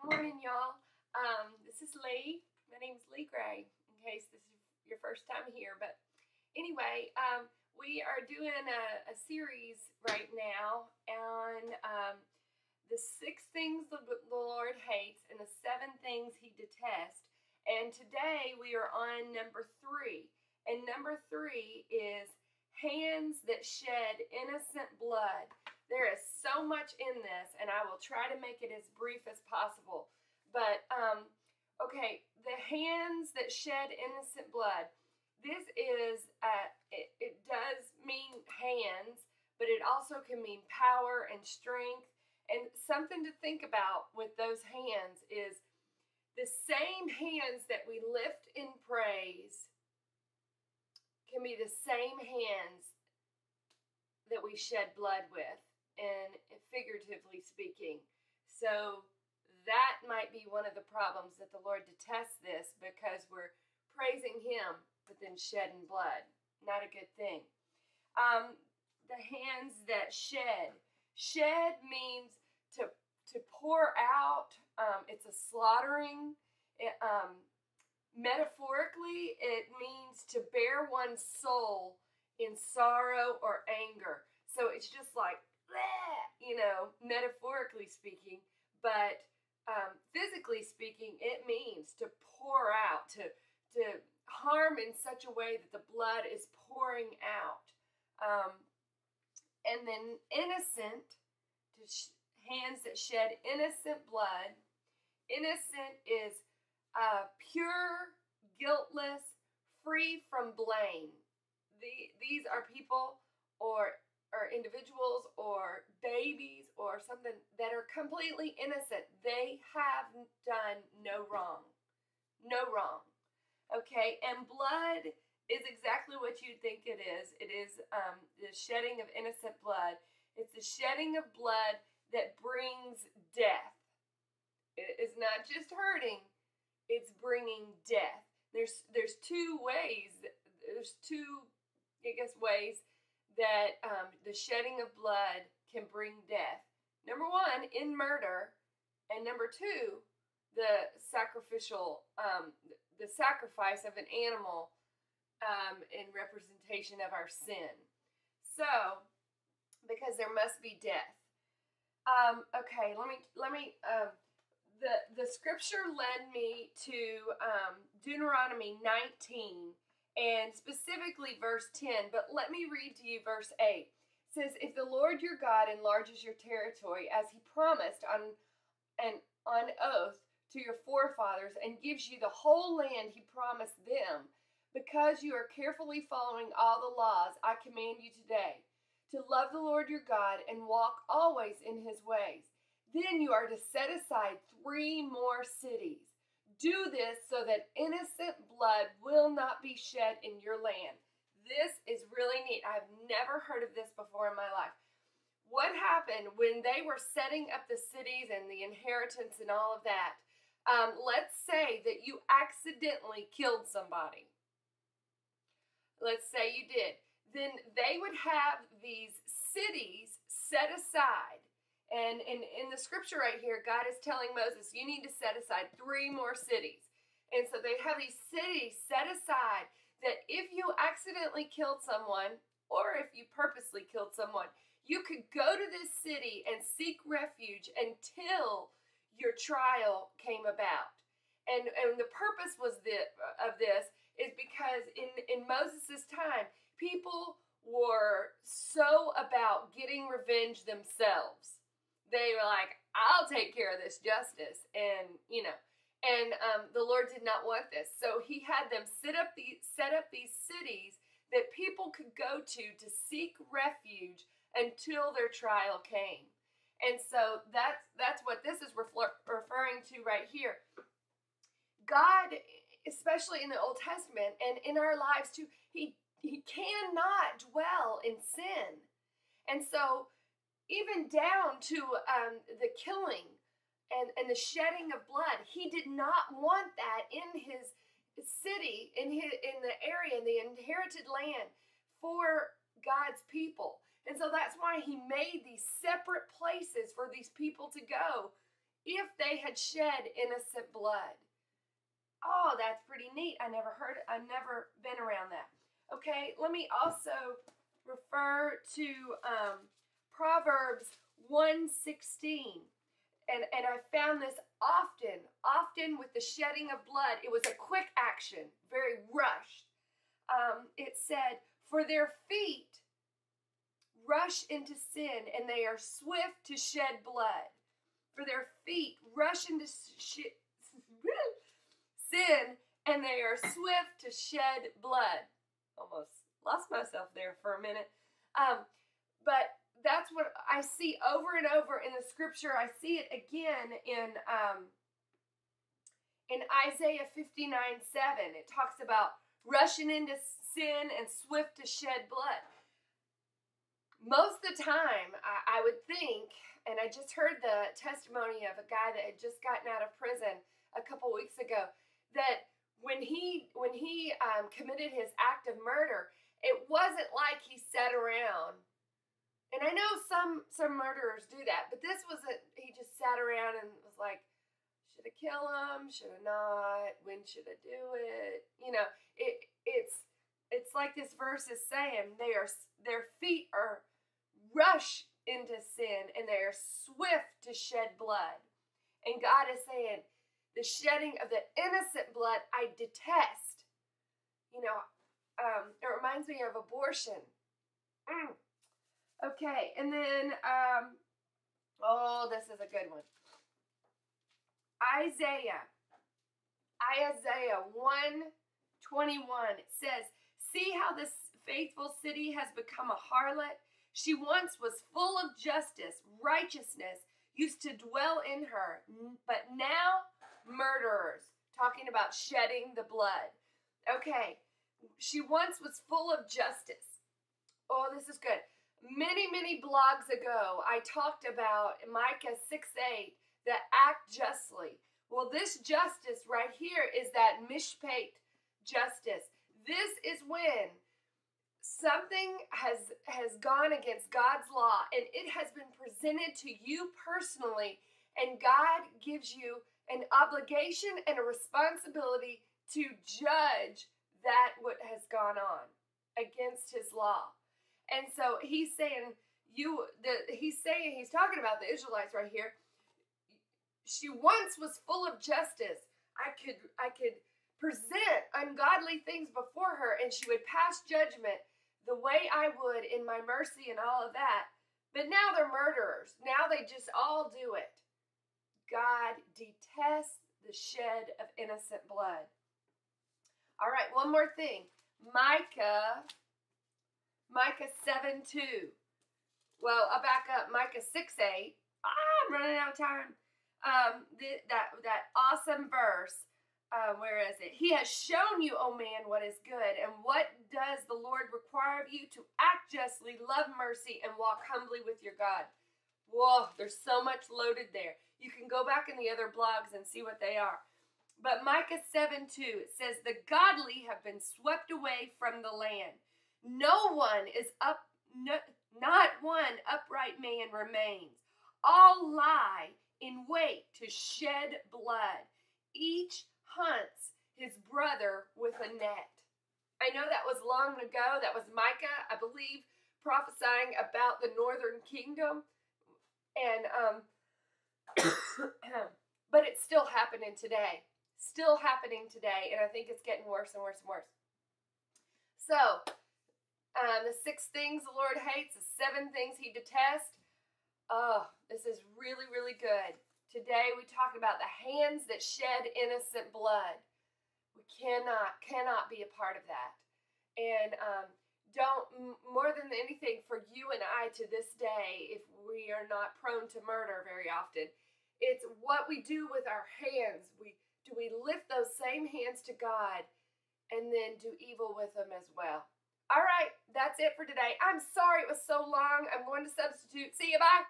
Good morning, y'all. This is Lee. My name is Lee Gray, in case this is your first time here. But anyway, we are doing a series right now on the 6 things the Lord hates and the 7 things he detests. And today we are on number 3. And number 3 is hands that shed innocent blood. There is so much in this, and I will try to make it as brief as possible. But, okay, the hands that shed innocent blood. This is, it does mean hands, but it also can mean power and strength. And something to think about with those hands is the same hands that we lift in praise can be the same hands that we shed blood with, and figuratively speaking. So that might be one of the problems, that the Lord detests this, because we're praising him but then shedding blood. Not a good thing. The hands that shed. Shed means to pour out. It's a slaughtering. Metaphorically, it means to bear one's soul in sorrow or anger. So it's just like, metaphorically speaking, but physically speaking, it means to pour out, to harm in such a way that the blood is pouring out. And then innocent, hands that shed innocent blood. Innocent is pure, guiltless, free from blame. These are people or individuals or babies or something that are completely innocent. They have done no wrong. No wrong. Okay, and blood is exactly what you'd think it is. It is the shedding of innocent blood. It's the shedding of blood that brings death. It is not just hurting, it's bringing death. There's two ways. There's two, ways that the shedding of blood can bring death. Number 1, in murder, and number 2, the sacrifice of an animal in representation of our sin. So, because there must be death. Okay, let me. The scripture led me to Deuteronomy 19. And specifically verse 10, but let me read to you verse 8. It says, if the Lord your God enlarges your territory as he promised on oath to your forefathers and gives you the whole land he promised them, because you are carefully following all the laws I command you today, to love the Lord your God and walk always in his ways, then you are to set aside 3 more cities. Do this so that innocent blood will not be shed in your land. This is really neat. I've never heard of this before in my life. What happened when they were setting up the cities and the inheritance and all of that? Let's say that you accidentally killed somebody. Let's say you did. Then they would have these cities set aside. And in the scripture right here, God is telling Moses, you need to set aside 3 more cities. And so they have these cities set aside that if you accidentally killed someone, or if you purposely killed someone, you could go to this city and seek refuge until your trial came about. And the purpose of this is because in Moses' time, people were so about getting revenge themselves. They were like, I'll take care of this justice. And, the Lord did not want this. So he had them set up these cities that people could go to seek refuge until their trial came. And so that's what this is referring to right here. God, especially in the Old Testament and in our lives too, he cannot dwell in sin. And so even down to the killing and the shedding of blood, he did not want that in his city, in the area, in the inherited land for God's people. And so that's why he made these separate places for these people to go if they had shed innocent blood. Oh, that's pretty neat. I never been around that. Okay, let me also refer to Proverbs 1:16. And I found this often with the shedding of blood. It was a quick action, very rushed. It said, for their feet rush into sin, and they are swift to shed blood. For their feet rush into sin, and they are swift to shed blood. Almost lost myself there for a minute. But that's what I see over and over in the scripture. I see it again in Isaiah 59:7. It talks about rushing into sin and swift to shed blood. Most of the time, I would think, and I just heard the testimony of a guy that had just gotten out of prison a couple weeks ago, that when he committed his act of murder, it wasn't like he sat around. And I know some murderers do that, but this was he just sat around and was like, should I kill him? Should I not? When should I do it? You know, it's like this verse is saying, their feet are rush into sin, and they are swift to shed blood. And God is saying, the shedding of the innocent blood I detest. You know, it reminds me of abortion. Okay, and then, this is a good one. Isaiah 1:21, it says, see how this faithful city has become a harlot? She once was full of justice, righteousness used to dwell in her, but now murderers, talking about shedding the blood. Okay, she once was full of justice. Oh, this is good. Many blogs ago, I talked about Micah 6:8, that act justly. Well, this justice right here is that mishpat justice. This is when something has gone against God's law, and it has been presented to you personally, and God gives you an obligation and a responsibility to judge that what has gone on against his law. And so he's saying, he's talking about the Israelites right here. She once was full of justice. I could present ungodly things before her, and she would pass judgment the way I would in my mercy and all of that. But now they're murderers. Now they just all do it. God detests the shed of innocent blood. All right, one more thing. Micah 7:2. Well, I'll back up. Micah 6:8. I'm running out of time. That awesome verse. Where is it? He has shown you, O man, what is good. And what does the Lord require of you? To act justly, love mercy, and walk humbly with your God. Whoa, there's so much loaded there. You can go back in the other blogs and see what they are. But Micah 7:2, it says, the godly have been swept away from the land. Not one upright man remains. All lie in wait to shed blood. Each hunts his brother with a net. I know that was long ago. That was Micah, I believe, prophesying about the northern kingdom. And but it's still happening today. Still happening today. And I think it's getting worse and worse and worse. So, the 6 things the Lord hates, the 7 things he detests. Oh, this is really, really good. Today we talk about the hands that shed innocent blood. We cannot be a part of that. And don't, more than anything, for you and I to this day, if we are not prone to murder very often, it's what we do with our hands. Do we lift those same hands to God and then do evil with them as well? All right, that's it for today. I'm sorry it was so long. I'm going to substitute. See you, bye.